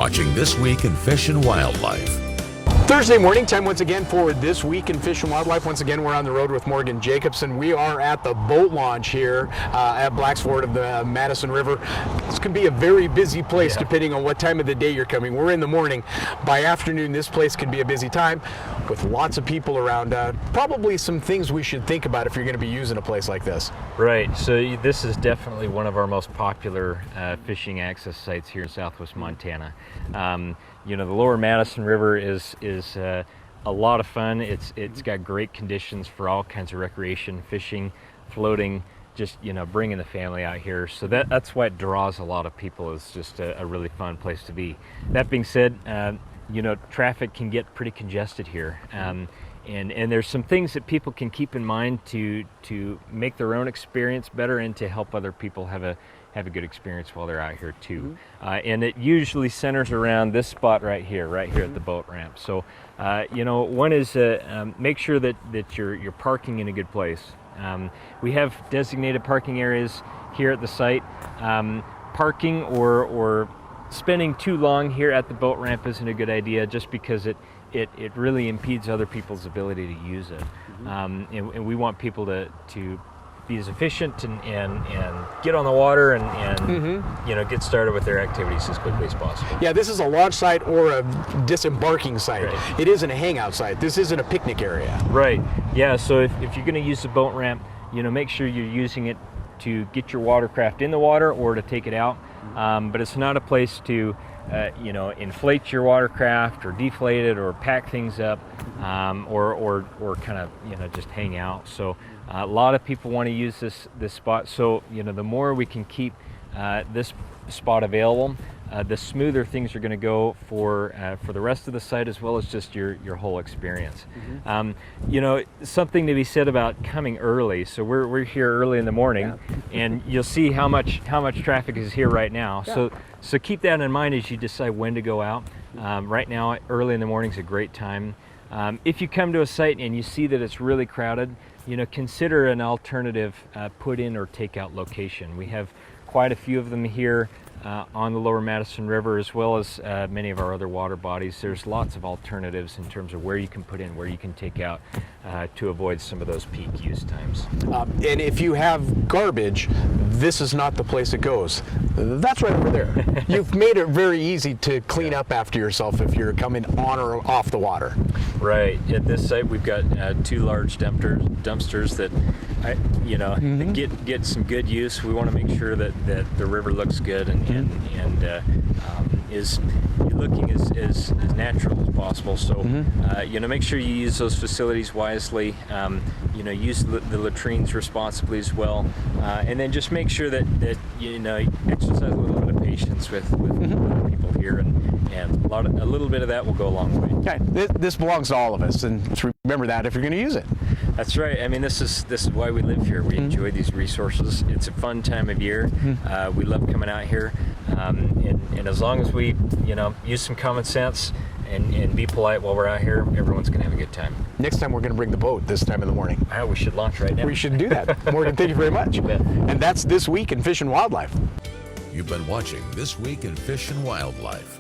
watching This Week in Fish and Wildlife. Thursday morning time once again for This Week in Fish and Wildlife. Once again, we're on the road with Morgan Jacobsen. We are at the boat launch here at Black's Ford of the Madison River. This can be a very busy place depending on what time of the day you're coming. We're in the morning. By afternoon, this place can be a busy time with lots of people around. Probably some things we should think about if you're going to be using a place like this. Right, so this is definitely one of our most popular fishing access sites here in southwest Montana. You know, the lower Madison River is a lot of fun. It's got great conditions for all kinds of recreation, fishing, floating, just, you know, bringing the family out here. So that's why it draws a lot of people. It's just a really fun place to be. That being said, you know, traffic can get pretty congested here. And there's some things that people can keep in mind to make their own experience better and to help other people have a good experience while they're out here too. And it usually centers around this spot right here at the boat ramp. So, you know, one is make sure that you're parking in a good place. We have designated parking areas here at the site. Parking or spending too long here at the boat ramp isn't a good idea, just because it really impedes other people's ability to use it. And we want people to be as efficient and get on the water and you know, get started with their activities as quickly as possible. Yeah, this is a launch site or a disembarking site. Right. It isn't a hangout site. This isn't a picnic area. Right. Yeah, so if you're going to use the boat ramp, you know, make sure you're using it to get your watercraft in the water or to take it out. But it's not a place to you know, inflate your watercraft or deflate it or pack things up, or kind of, you know, just hang out. So a lot of people want to use this spot. So, you know, the more we can keep this spot available, the smoother things are going to go for the rest of the site, as well as just your whole experience. You know, something to be said about coming early. So we're here early in the morning, and you'll see how much traffic is here right now. So keep that in mind as you decide when to go out. Right now, early in the morning is a great time. If you come to a site and you see that it's really crowded, you know, consider an alternative put-in or take-out location. We have quite a few of them here on the lower Madison River, as well as many of our other water bodies. There's lots of alternatives in terms of where you can put in, where you can take out, to avoid some of those peak use times. And if you have garbage, this is not the place it goes. That's right over there. You've made it very easy to clean up after yourself if you're coming on or off the water. Right. At this site, we've got two large dumpsters that, you know, that get some good use. We want to make sure that the river looks good and is looking as natural as possible. So, you know, make sure you use those facilities wisely. You know, use the latrines responsibly as well, and then just make sure that you know, exercise a little bit of patience with other people here, and a little bit of that will go a long way. Okay, this belongs to all of us, and just remember that if you're going to use it. That's right. I mean, this is why we live here. We enjoy these resources. It's a fun time of year. We love coming out here, and as long as we, you know, use some common sense and be polite while we're out here, everyone's going to have a good time. Next time we're going to bring the boat this time in the morning. We should launch right now. We should do that. Morgan, thank you very much. You bet. And that's This Week in Fish and Wildlife. You've been watching This Week in Fish and Wildlife.